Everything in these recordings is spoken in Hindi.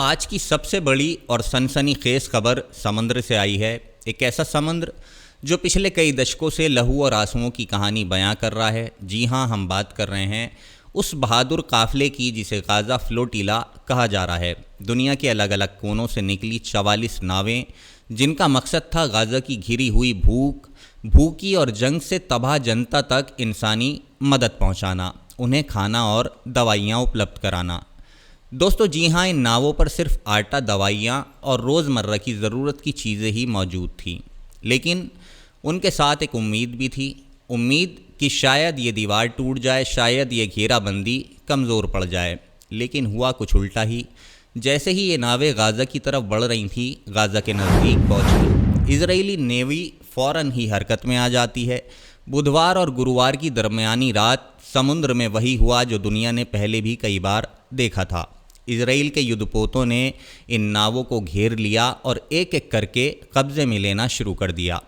आज की सबसे बड़ी और सनसनीखेज खबर समुद्र से आई है। एक ऐसा समुद्र जो पिछले कई दशकों से लहू और आंसुओं की कहानी बयां कर रहा है। जी हाँ, हम बात कर रहे हैं उस बहादुर काफिले की जिसे गाज़ा फ्लोटिला कहा जा रहा है। दुनिया के अलग अलग कोनों से निकली 44 नावें, जिनका मकसद था गाज़ा की घिरी हुई भूखी और जंग से तबाह जनता तक इंसानी मदद पहुंचाना, उन्हें खाना और दवाइयाँ उपलब्ध कराना। दोस्तों जी हाँ, इन नावों पर सिर्फ आटा, दवाइयाँ और रोज़मर्रा की ज़रूरत की चीज़ें ही मौजूद थीं, लेकिन उनके साथ एक उम्मीद भी थी। उम्मीद कि शायद ये दीवार टूट जाए, शायद ये घेराबंदी कमज़ोर पड़ जाए। लेकिन हुआ कुछ उल्टा ही। जैसे ही ये नावें गाज़ा की तरफ बढ़ रही थीं, गाज़ा के नज़दीक पहुँची, इजरायली नेवी फ़ौरन ही हरकत में आ जाती है। बुधवार और गुरुवार की दरमियानी रात समुद्र में वही हुआ जो दुनिया ने पहले भी कई बार देखा था। इजराइल के युद्धपोतों ने इन नावों को घेर लिया और एक एक करके कब्जे में लेना शुरू कर दिया।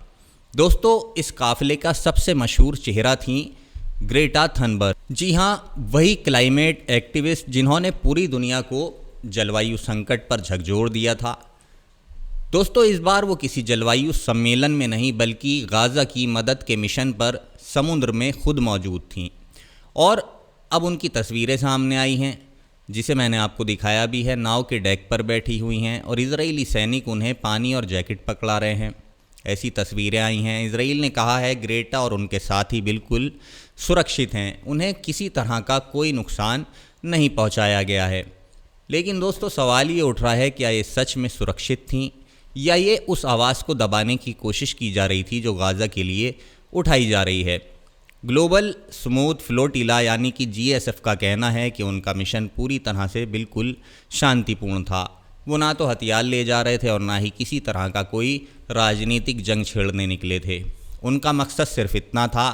दोस्तों, इस काफिले का सबसे मशहूर चेहरा थी ग्रेटा थनबर्ग। जी हाँ, वही क्लाइमेट एक्टिविस्ट जिन्होंने पूरी दुनिया को जलवायु संकट पर झकझोर दिया था। दोस्तों, इस बार वो किसी जलवायु सम्मेलन में नहीं बल्कि गाज़ा की मदद के मिशन पर समुद्र में खुद मौजूद थीं। और अब उनकी तस्वीरें सामने आई हैं, जिसे मैंने आपको दिखाया भी है। नाव के डेक पर बैठी हुई हैं और इजरायली सैनिक उन्हें पानी और जैकेट पकड़ा रहे हैं। ऐसी तस्वीरें आई हैं। इजराइल ने कहा है ग्रेटा और उनके साथी बिल्कुल सुरक्षित हैं, उन्हें किसी तरह का कोई नुकसान नहीं पहुंचाया गया है। लेकिन दोस्तों, सवाल ये उठ रहा है, क्या ये सच में सुरक्षित थीं या ये उस आवाज़ को दबाने की कोशिश की जा रही थी जो गाज़ा के लिए उठाई जा रही है। ग्लोबल स्मूथ फ्लोटिला यानी कि GSF का कहना है कि उनका मिशन पूरी तरह से बिल्कुल शांतिपूर्ण था। वो ना तो हथियार ले जा रहे थे और ना ही किसी तरह का कोई राजनीतिक जंग छेड़ने निकले थे। उनका मकसद सिर्फ इतना था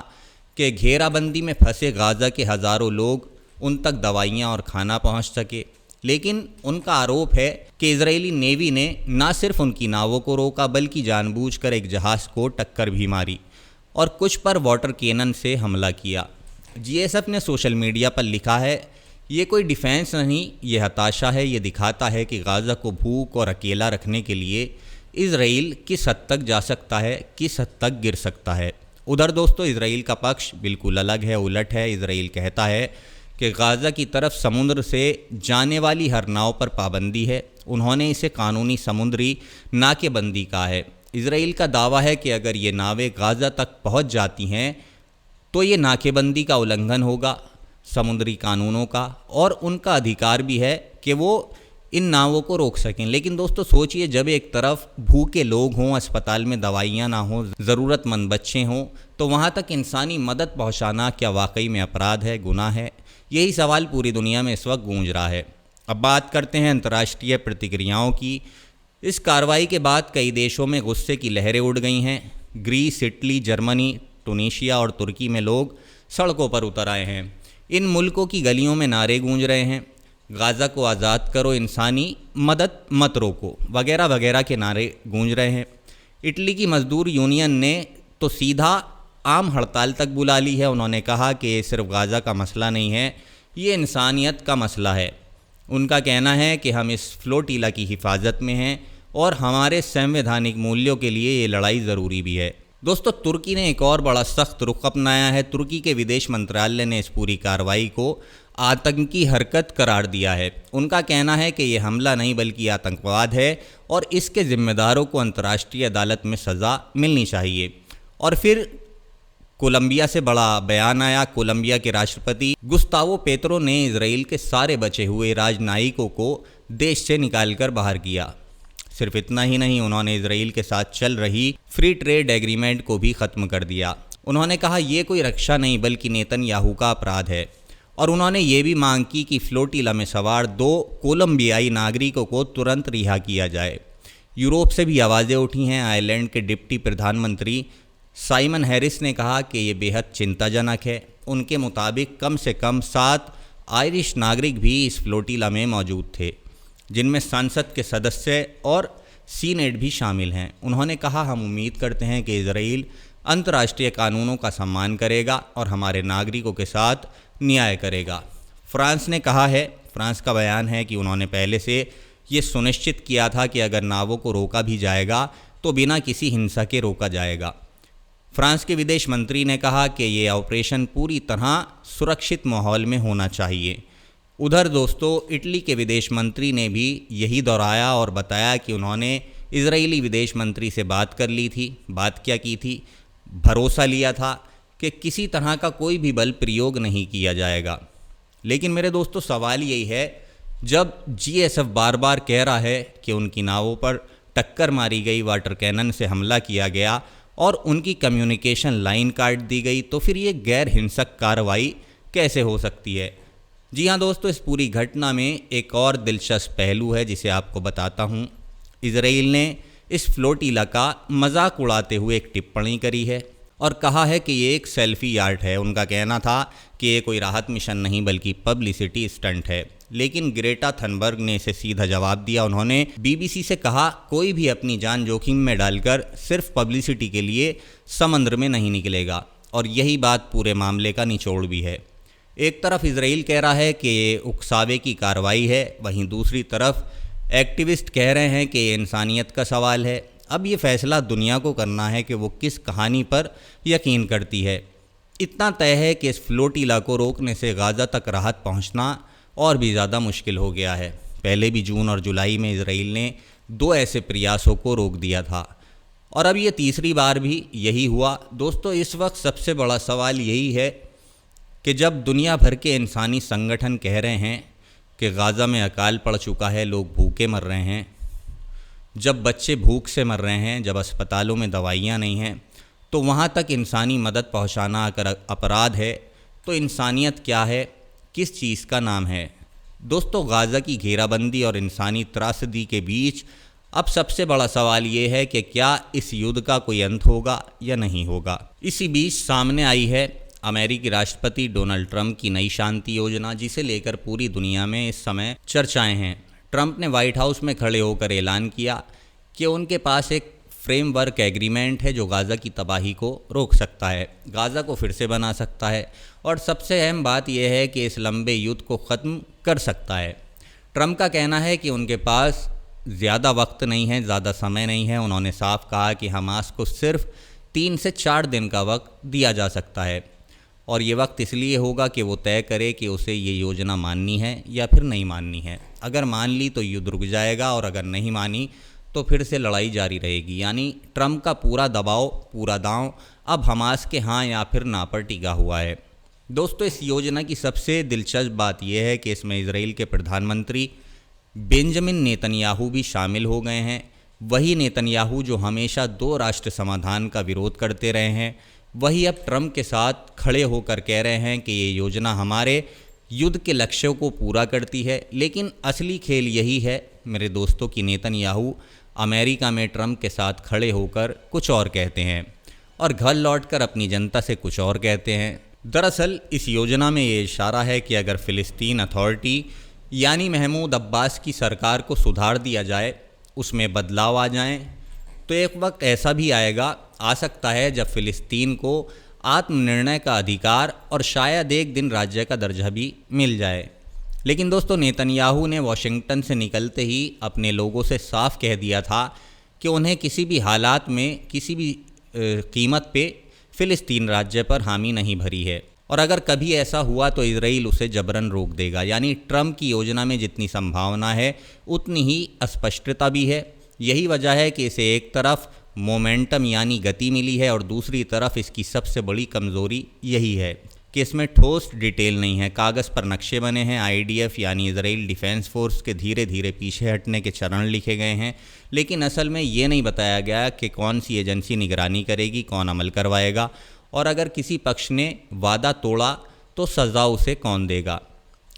कि घेराबंदी में फंसे गाज़ा के हज़ारों लोग उन तक दवाइयाँ और खाना पहुँच सके। लेकिन उनका आरोप है कि इजरायली नेवी ने ना सिर्फ उनकी नावों को रोका बल्कि जानबूझकर एक जहाज़ को टक्कर भी मारी और कुछ पर वाटर कैनन से हमला किया। GSF ने सोशल मीडिया पर लिखा है, ये कोई डिफेंस नहीं, ये हताशा है। ये दिखाता है कि गाज़ा को भूख और अकेला रखने के लिए इजराइल किस हद तक जा सकता है, किस हद तक गिर सकता है। उधर दोस्तों, इजराइल का पक्ष बिल्कुल अलग है, उलट है। इजराइल कहता है कि गाज़ा की तरफ समुद्र से जाने वाली हर नाव पर पाबंदी है। उन्होंने इसे कानूनी समुद्री नाकेबंदी कहा है। इजराइल का दावा है कि अगर ये नावें गाज़ा तक पहुंच जाती हैं तो ये नाकेबंदी का उल्लंघन होगा समुद्री कानूनों का, और उनका अधिकार भी है कि वो इन नावों को रोक सकें। लेकिन दोस्तों सोचिए, जब एक तरफ भूखे लोग हों, अस्पताल में दवाइयाँ ना हों, ज़रूरतमंद बच्चे हों, तो वहाँ तक इंसानी मदद पहुँचाना क्या वाकई में अपराध है, गुनाह है? यही सवाल पूरी दुनिया में इस वक्त गूंज रहा है। अब बात करते हैं अंतर्राष्ट्रीय प्रतिक्रियाओं की। इस कार्रवाई के बाद कई देशों में गुस्से की लहरें उड़ गई हैं। ग्रीस, इटली, जर्मनी, टूनीशिया और तुर्की में लोग सड़कों पर उतर आए हैं। इन मुल्कों की गलियों में नारे गूंज रहे हैं, गाज़ा को आज़ाद करो, इंसानी मदद मत रोको, वगैरह वगैरह के नारे गूंज रहे हैं। इटली की मजदूर यूनियन ने तो सीधा आम हड़ताल तक बुला ली है। उन्होंने कहा कि ये सिर्फ गाज़ा का मसला नहीं है, ये इंसानियत का मसला है। उनका कहना है कि हम इस फ्लोटिला की हिफाजत में हैं और हमारे संवैधानिक मूल्यों के लिए ये लड़ाई ज़रूरी भी है। दोस्तों, तुर्की ने एक और बड़ा सख्त रुख अपनाया है। तुर्की के विदेश मंत्रालय ने इस पूरी कार्रवाई को आतंकी हरकत करार दिया है। उनका कहना है कि ये हमला नहीं बल्कि आतंकवाद है और इसके जिम्मेदारों को अंतर्राष्ट्रीय अदालत में सज़ा मिलनी चाहिए। और फिर कोलंबिया से बड़ा बयान आया। कोलंबिया के राष्ट्रपति गुस्तावो पेत्रो ने इजराइल के सारे बचे हुए राजनयिकों को देश से निकालकर बाहर किया। सिर्फ इतना ही नहीं, उन्होंने इजराइल के साथ चल रही फ्री ट्रेड एग्रीमेंट को भी ख़त्म कर दिया। उन्होंने कहा ये कोई रक्षा नहीं बल्कि नेतन्याहू का अपराध है। और उन्होंने ये भी मांग की कि फ्लोटिला में सवार 2 कोलंबियाई नागरिकों को तुरंत रिहा किया जाए। यूरोप से भी आवाज़ें उठी हैं। आयरलैंड के डिप्टी प्रधानमंत्री साइमन हैरिस ने कहा कि ये बेहद चिंताजनक है। उनके मुताबिक कम से कम 7 आयरिश नागरिक भी इस फ्लोटिला में मौजूद थे, जिनमें संसद के सदस्य और सीनेट भी शामिल हैं। उन्होंने कहा, हम उम्मीद करते हैं कि इजराइल अंतर्राष्ट्रीय कानूनों का सम्मान करेगा और हमारे नागरिकों के साथ न्याय करेगा। फ्रांस ने कहा है, फ्रांस का बयान है कि उन्होंने पहले से ये सुनिश्चित किया था कि अगर नावों को रोका भी जाएगा तो बिना किसी हिंसा के रोका जाएगा। फ्रांस के विदेश मंत्री ने कहा कि ये ऑपरेशन पूरी तरह सुरक्षित माहौल में होना चाहिए। उधर दोस्तों इटली के विदेश मंत्री ने भी यही दोहराया और बताया कि उन्होंने इजरायली विदेश मंत्री से बात कर ली थी। बात क्या की थी? भरोसा लिया था कि किसी तरह का कोई भी बल प्रयोग नहीं किया जाएगा। लेकिन मेरे दोस्तों सवाल यही है, जब जीएसएफ बार बार कह रहा है कि उनकी नावों पर टक्कर मारी गई, वाटर कैनन से हमला किया गया और उनकी कम्युनिकेशन लाइन काट दी गई, तो फिर ये गैर हिंसक कार्रवाई कैसे हो सकती है? जी हाँ दोस्तों, इस पूरी घटना में एक और दिलचस्प पहलू है जिसे आपको बताता हूँ। इजराइल ने इस फ्लोटिला का मजाक उड़ाते हुए एक टिप्पणी करी है और कहा है कि ये एक सेल्फी आर्ट है। उनका कहना था कि ये कोई राहत मिशन नहीं बल्कि पब्लिसिटी स्टंट है। लेकिन ग्रेटा थनबर्ग ने इसे सीधा जवाब दिया। उन्होंने बीबीसी से कहा, कोई भी अपनी जान जोखिम में डालकर सिर्फ पब्लिसिटी के लिए समुद्र में नहीं निकलेगा। और यही बात पूरे मामले का निचोड़ भी है। एक तरफ इजराइल कह रहा है कि ये उकसावे की कार्रवाई है, वहीं दूसरी तरफ एक्टिविस्ट कह रहे हैं कि ये इंसानियत का सवाल है। अब ये फैसला दुनिया को करना है कि वो किस कहानी पर यकीन करती है। इतना तय है कि इस फ्लोटिला को रोकने से गाज़ा तक राहत पहुंचना और भी ज़्यादा मुश्किल हो गया है। पहले भी जून और जुलाई में इजराइल ने 2 ऐसे प्रयासों को रोक दिया था और अब ये तीसरी बार भी यही हुआ। दोस्तों इस वक्त सबसे बड़ा सवाल यही है कि जब दुनिया भर के इंसानी संगठन कह रहे हैं कि गाज़ा में अकाल पड़ चुका है, लोग भूखे मर रहे हैं, जब बच्चे भूख से मर रहे हैं, जब अस्पतालों में दवाइयाँ नहीं हैं, तो वहाँ तक इंसानी मदद पहुँचाना अगर अपराध है तो इंसानियत क्या है, किस चीज़ का नाम है? दोस्तों गाज़ा की घेराबंदी और इंसानी त्रासदी के बीच अब सबसे बड़ा सवाल ये है कि क्या इस युद्ध का कोई अंत होगा या नहीं होगा। इसी बीच सामने आई है अमेरिकी राष्ट्रपति डोनाल्ड ट्रंप की नई शांति योजना, जिसे लेकर पूरी दुनिया में इस समय चर्चाएं हैं। ट्रंप ने व्हाइट हाउस में खड़े होकर ऐलान किया कि उनके पास एक फ्रेमवर्क एग्रीमेंट है जो गाज़ा की तबाही को रोक सकता है, गाज़ा को फिर से बना सकता है और सबसे अहम बात यह है कि इस लंबे युद्ध को ख़त्म कर सकता है। ट्रंप का कहना है कि उनके पास ज़्यादा वक्त नहीं है, ज़्यादा समय नहीं है। उन्होंने साफ कहा कि हमास को सिर्फ 3 से 4 दिन का वक्त दिया जा सकता है और ये वक्त इसलिए होगा कि वो तय करे कि उसे ये योजना माननी है या फिर नहीं माननी है। अगर मान ली तो युद्ध रुक जाएगा और अगर नहीं मानी तो फिर से लड़ाई जारी रहेगी। यानी ट्रंप का पूरा दबाव, पूरा दांव अब हमास के हाँ या फिर ना पर टिका हुआ है। दोस्तों इस योजना की सबसे दिलचस्प बात यह है कि इसमें इजराइल के प्रधानमंत्री बेंजामिन नेतन्याहू भी शामिल हो गए हैं। वही नेतन्याहू जो हमेशा 2 राष्ट्र समाधान का विरोध करते रहे हैं, वही अब ट्रंप के साथ खड़े होकर कह रहे हैं कि ये योजना हमारे युद्ध के लक्ष्यों को पूरा करती है। लेकिन असली खेल यही है मेरे दोस्तों कि नेतन्याहू अमेरिका में ट्रंप के साथ खड़े होकर कुछ और कहते हैं और घर लौटकर अपनी जनता से कुछ और कहते हैं। दरअसल इस योजना में ये इशारा है कि अगर फ़िलिस्तीन अथॉरिटी यानी महमूद अब्बास की सरकार को सुधार दिया जाए, उसमें बदलाव आ जाएं, तो एक वक्त ऐसा भी आ सकता है जब फ़िलिस्तीन को आत्मनिर्णय का अधिकार और शायद एक दिन राज्य का दर्जा भी मिल जाए। लेकिन दोस्तों नेतन्याहू ने वॉशिंगटन से निकलते ही अपने लोगों से साफ कह दिया था कि उन्हें किसी भी हालात में, किसी भी कीमत पे फ़िलिस्तीन राज्य पर हामी नहीं भरी है और अगर कभी ऐसा हुआ तो इजराइल उसे जबरन रोक देगा। यानी ट्रंप की योजना में जितनी संभावना है उतनी ही अस्पष्टता भी है। यही वजह है कि इसे एक तरफ मोमेंटम यानी गति मिली है और दूसरी तरफ इसकी सबसे बड़ी कमज़ोरी यही है कि इसमें ठोस डिटेल नहीं है। कागज़ पर नक्शे बने हैं, आईडीएफ यानी इजराइल डिफेंस फोर्स के धीरे धीरे पीछे हटने के चरण लिखे गए हैं, लेकिन असल में ये नहीं बताया गया कि कौन सी एजेंसी निगरानी करेगी, कौन अमल करवाएगा और अगर किसी पक्ष ने वादा तोड़ा तो सज़ा उसे कौन देगा।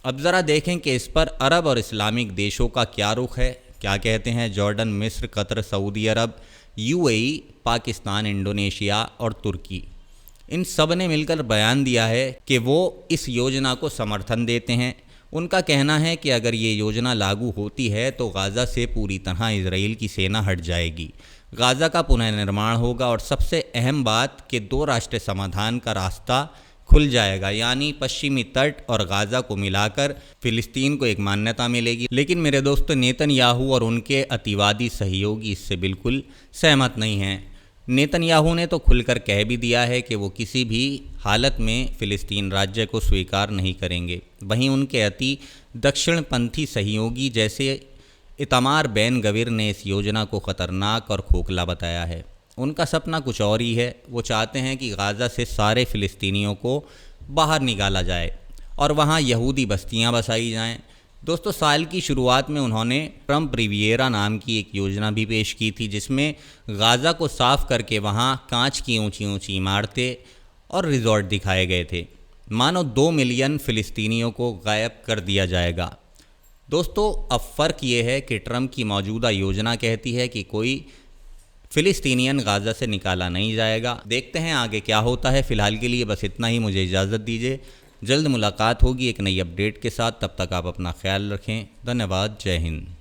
अब ज़रा देखें कि इस पर अरब और इस्लामिक देशों का क्या रुख है, क्या कहते हैं जॉर्डन, मिस्र, कतर, सऊदी अरब, यूएई, पाकिस्तान, इंडोनेशिया और तुर्की। इन सब ने मिलकर बयान दिया है कि वो इस योजना को समर्थन देते हैं। उनका कहना है कि अगर ये योजना लागू होती है तो गाज़ा से पूरी तरह इजराइल की सेना हट जाएगी, गाज़ा का पुनर्निर्माण होगा और सबसे अहम बात कि 2 राष्ट्र समाधान का रास्ता खुल जाएगा, यानी पश्चिमी तट और गाज़ा को मिलाकर फ़िलिस्तीन को एक मान्यता मिलेगी। लेकिन मेरे दोस्तों, नेतन्याहू और उनके अतिवादी सहयोगी इससे बिल्कुल सहमत नहीं हैं। नेतन्याहू ने तो खुलकर कह भी दिया है कि वो किसी भी हालत में फ़िलिस्तीन राज्य को स्वीकार नहीं करेंगे। वहीं उनके अति दक्षिणपंथी सहयोगी जैसे इतमार बेन गविर ने इस योजना को ख़तरनाक और खोखला बताया है। उनका सपना कुछ और ही है। वो चाहते हैं कि गाज़ा से सारे फ़िलिस्तीनियों को बाहर निकाला जाए और वहाँ यहूदी बस्तियाँ बसाई जाएं। दोस्तों, साल की शुरुआत में उन्होंने ट्रम्प रिविएरा नाम की एक योजना भी पेश की थी, जिसमें गाज़ा को साफ़ करके वहाँ कांच की ऊंची ऊंची इमारतें और रिजॉर्ट दिखाए गए थे। मानो 2 मिलियन फ़िलिस्तीनियों को गायब कर दिया जाएगा। दोस्तों, अब फ़र्क ये है कि ट्रम्प की मौजूदा योजना कहती है कि कोई फ़िलिस्तीनियन गाज़ा से निकाला नहीं जाएगा। देखते हैं आगे क्या होता है। फ़िलहाल के लिए बस इतना ही, मुझे इजाज़त दीजिए। जल्द मुलाकात होगी एक नई अपडेट के साथ। तब तक आप अपना ख्याल रखें। धन्यवाद। जय हिंद।